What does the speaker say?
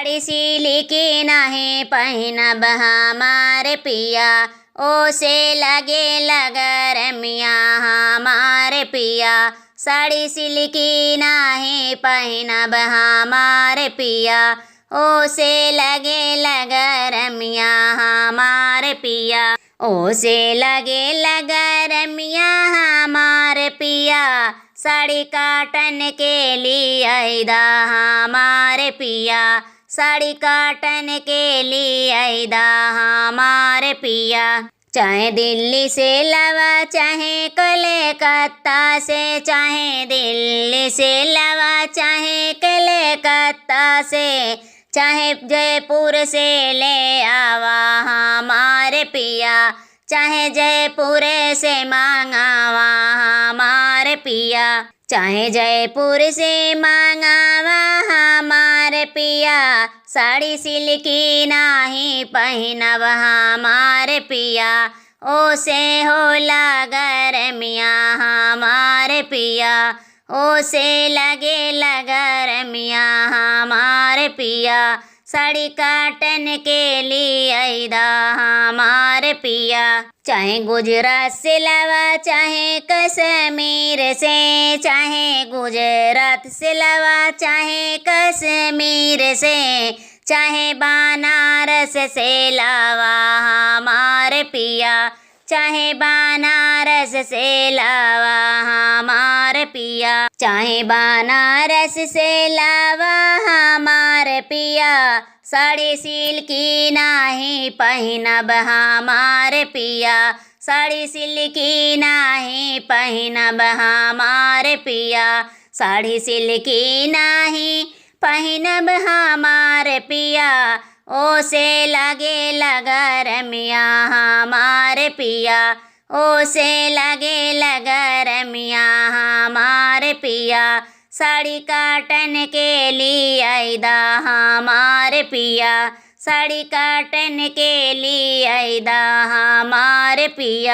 साड़ी सिली की नाही पहिनब हमारे पिया, ओ से लगे लगरमिया हमारे पिया। साड़ी सिली की नाही पहिनब हमारे पिया, ओ से लगे लगरमिया हमारे पिया। ओ से लगे लगरमिया हमारे पिया, साड़ी काटन के लिए आइदा हमारे पिया। साड़ी काटन के लिए आइदा हमारे पिया। चाहे दिल्ली से लवा चाहे कलकत्ता से, चाहे दिल्ली से लवा चाहे कलकत्ता से, चाहे जयपुर से ले आवा हमारे पिया। चाहे जयपुर से मांगावा हमारे पिया। चाहे जयपुर से मांगावा हमारे पिया, साड़ी सिल्की नाही पहिनब हमारे पिया, ओ से होला गरमिया हमारे पिया। ओ से लगे लगरमिया हमारे पिया, साड़ी काटन के लिए आइदा हमारे पिया। चाहे गुजरात से लवा चाहे कश्मीर से, चाहे गुजरात से लवा चाहे कश्मीर से, चाहे बनारस से लवा हमारे पिया। चाहे बनारस से लवा हमारे पिया। चाहे बनारस से लवा हमारे पिया, साड़ी सिल्की नाही पहिनब हमारे पिया। साड़ी सिल्की नाही पहिनब हमारे पिया। साड़ी सिल्की नाही पहिनब हमारे पिया, ओ से लगे लगरमिया हमारे पिया। ओ से लगे लगरमिया हमारे पिया, साड़ी काटन के लिए आइदा हमारे पिया। साड़ी काटन के लिए आइदा हमारे पिया।